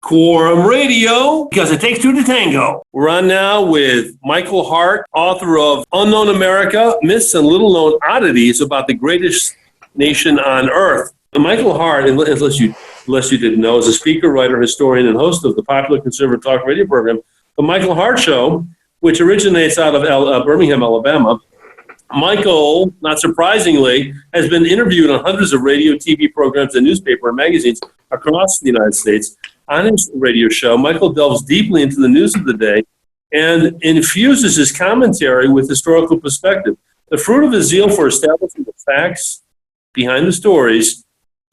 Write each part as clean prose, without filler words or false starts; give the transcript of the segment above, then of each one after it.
Quorum Radio, because it takes two to tango. We're on now with Michael Hart, author of Unknown America, Myths and Little Known Oddities About the Greatest Nation on Earth. And Michael Hart, unless you didn't know, is a speaker, writer, historian, and host of the popular conservative talk radio program, The Michael Hart Show, which originates out of Birmingham, Alabama. Michael, not surprisingly, has been interviewed on hundreds of radio, TV programs, and newspaper and magazines across the United States. On his radio show, Michael delves deeply into the news of the day and infuses his commentary with historical perspective. The fruit of his zeal for establishing the facts behind the stories,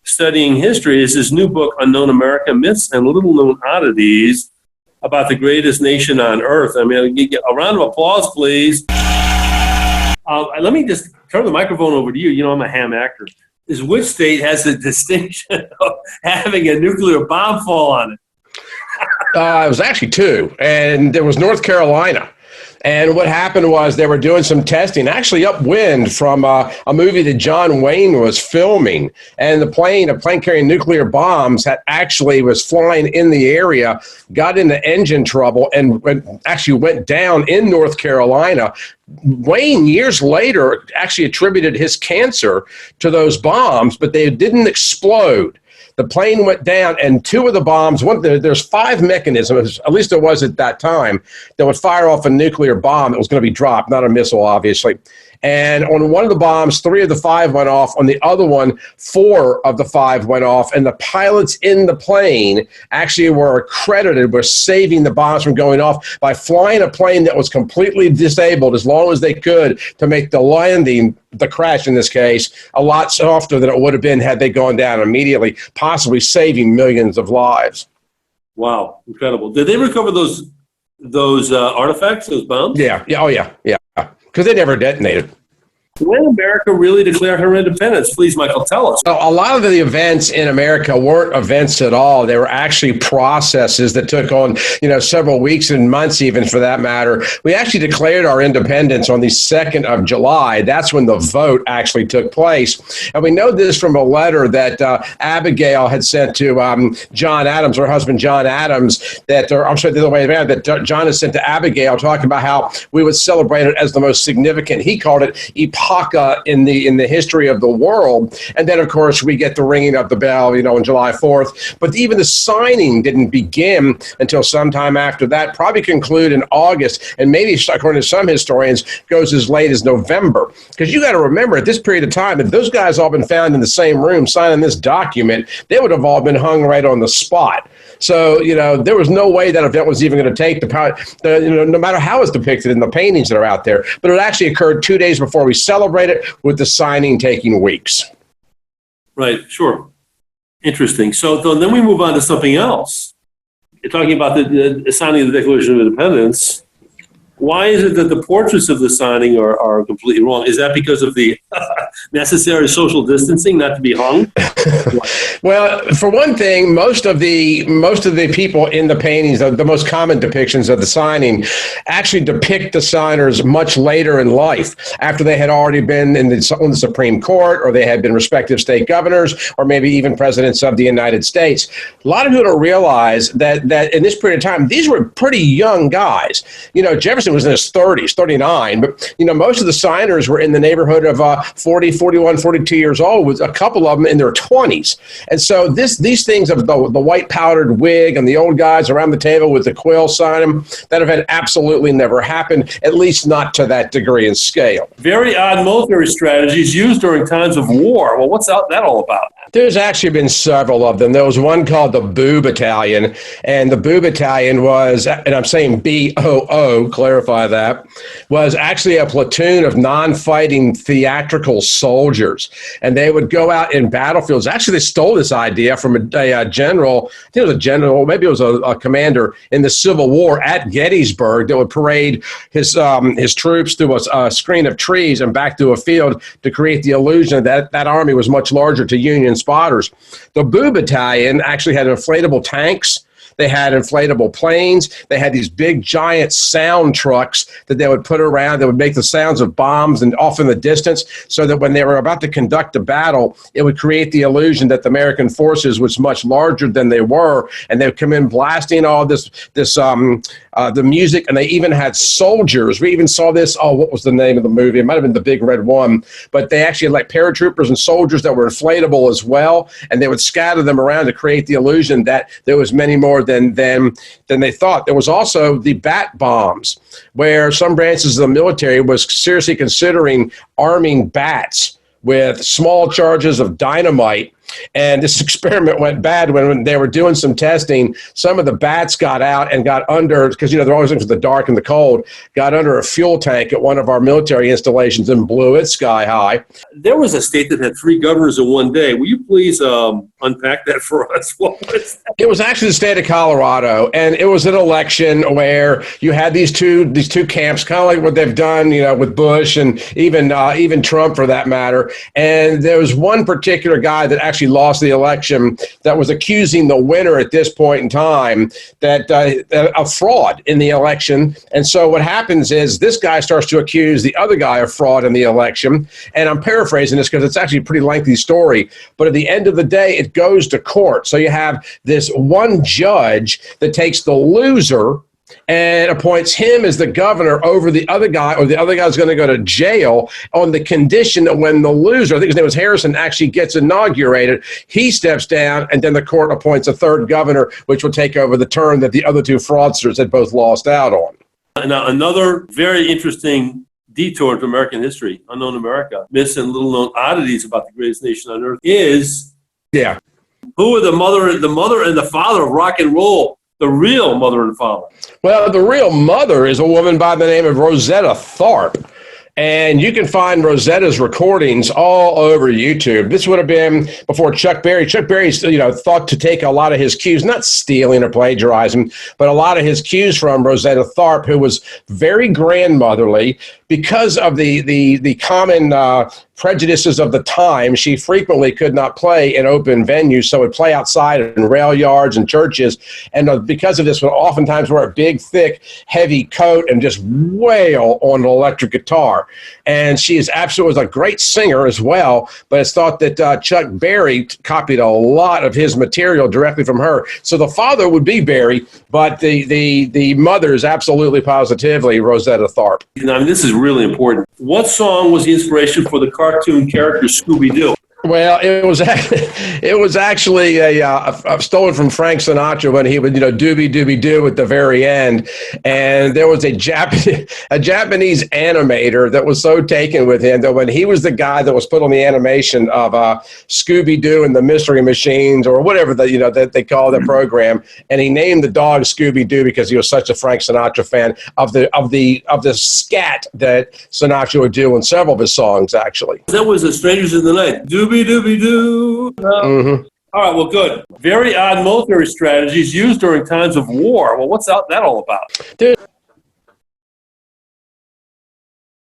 studying history, is his new book, Unknown America, Myths and Little Known Oddities About the Greatest Nation on Earth. I mean, a round of applause, please. Let me just turn the microphone over to you. You know, I'm a ham actor. Which state has the distinction of having a nuclear bomb fall on it? It was actually two, and there was North Carolina. And what happened was they were doing some testing, actually upwind from a movie that John Wayne was filming. And a plane carrying nuclear bombs was flying in the area, got into engine trouble, and actually went down in North Carolina. Wayne, years later, actually attributed his cancer to those bombs, but they didn't explode. The plane went down, and two of the bombs, there's five mechanisms, at least there was at that time, that would fire off a nuclear bomb that was going to be dropped, not a missile, obviously. And on one of the bombs, 3 of the 5 went off. On the other one, 4 of the 5 went off. And the pilots in the plane actually were credited with saving the bombs from going off by flying a plane that was completely disabled as long as they could to make the landing, the crash in this case, a lot softer than it would have been had they gone down immediately, possibly saving millions of lives. Wow, incredible. Did they recover those artifacts, those bombs? Yeah. Because they never detonated. When America really declared her independence? Please, Michael, tell us. A lot of the events in America weren't events at all. They were actually processes that took on, several weeks and months, even for that matter. We actually declared our independence on the 2nd of July. That's when the vote actually took place. And we know this from a letter that Abigail had sent to John Adams, her husband John Adams, the other way around, that John had sent to Abigail, talking about how we would celebrate it as the most significant. He called it epocha in the history of the world. And then, of course, we get the ringing of the bell, on July 4th. But even the signing didn't begin until sometime after that, probably conclude in August, and maybe, according to some historians, goes as late as November. Because you got to remember, at this period of time, if those guys all been found in the same room signing this document, they would have all been hung right on the spot. So, there was no way that event was even going to take no matter how it's depicted in the paintings that are out there. But it actually occurred 2 days before we celebrated, with the signing taking weeks. Right, sure. Interesting. So then we move on to something else. You're talking about the signing of the Declaration of Independence. Why is it that the portraits of the signing are completely wrong? Is that because of the necessary social distancing, not to be hung? Well, for one thing, most of the people in the paintings, the most common depictions of the signing, actually depict the signers much later in life, after they had already been on the Supreme Court, or they had been respective state governors, or maybe even presidents of the United States. A lot of people don't realize that in this period of time, these were pretty young guys. Jefferson was in his 30s, 39, but most of the signers were in the neighborhood of 40, 41, 42 years old, with a couple of them in their 20s. And so these things of the white powdered wig and the old guys around the table with the quill signing, that event absolutely never happened, at least not to that degree and scale. Very odd military strategies used during times of war. Well, what's that all about? There's actually been several of them. There was one called the Boo Battalion, and the Boo Battalion was, and I'm saying B-O-O, clarify that, was actually a platoon of non-fighting theatrical soldiers. And they would go out in battlefields. Actually, they stole this idea from a general, I think it was a general, maybe it was a commander in the Civil War at Gettysburg, that would parade his troops through a screen of trees and back to a field to create the illusion that that army was much larger to Union spotters. The Boo Battalion actually had inflatable tanks They had inflatable planes. They had these big, giant sound trucks that they would put around that would make the sounds of bombs and off in the distance, so that when they were about to conduct a battle, it would create the illusion that the American forces was much larger than they were, and they would come in blasting all the music, and they even had soldiers. We even saw this. Oh, what was the name of the movie? It might have been The Big Red One, but they actually had like paratroopers and soldiers that were inflatable as well, and they would scatter them around to create the illusion that there was many more than they thought. There was also the bat bombs, where some branches of the military was seriously considering arming bats with small charges of dynamite. And this experiment went bad when they were doing some testing. Some of the bats got out and got under, because, you know, they're always looking for the dark and the cold, got under a fuel tank at one of our military installations and blew it sky high. There was a state that had 3 governors in one day. Will you please unpack that for us? What was that? It was actually the state of Colorado, and it was an election where you had these two camps, kind of like what they've done, you know, with Bush and even Trump for that matter. And there was one particular guy that actually lost the election that was accusing the winner at this point in time that of fraud in the election. And so what happens is this guy starts to accuse the other guy of fraud in the election. And I'm paraphrasing this because it's actually a pretty lengthy story. But at the end of the day, it goes to court. So you have this one judge that takes the loser and appoints him as the governor over the other guy, or the other guy's going to go to jail on the condition that when the loser, I think his name was Harrison, actually gets inaugurated, he steps down, and then the court appoints a third governor, which will take over the term that the other two fraudsters had both lost out on. Now, another very interesting detour to American history, Unknown America, myths and little-known oddities about the greatest nation on earth is, who are the mother and the father of rock and roll? The real mother and father. Well, the real mother is a woman by the name of Rosetta Tharpe. And you can find Rosetta's recordings all over YouTube. This would have been before Chuck Berry. Chuck Berry's, thought to take a lot of his cues, not stealing or plagiarizing, but a lot of his cues from Rosetta Tharpe, who was very grandmotherly. Because of the common prejudices of the time, she frequently could not play in open venues, so would play outside in rail yards and churches. And because of this, would oftentimes wear a big, thick, heavy coat and just wail on an electric guitar. And she was a great singer as well, but it's thought that Chuck Berry copied a lot of his material directly from her. So the father would be Berry, but the mother is absolutely positively Rosetta Tharpe. I mean, this is really important. What song was the inspiration for the cartoon character Scooby Doo? Well, it was actually a stolen from Frank Sinatra when he would, doobie doobie doo at the very end. And there was a Japanese animator that was so taken with him that when he was the guy that was put on the animation of Scooby Doo and the Mystery Machines, or whatever that they call the program, and he named the dog Scooby Doo because he was such a Frank Sinatra fan of the scat that Sinatra would do in several of his songs. Actually, that was Strangers in the Night. Doobie doobie doo. Mm-hmm. All right, well, good. Very odd military strategies used during times of war. Well, what's that all about? Dude,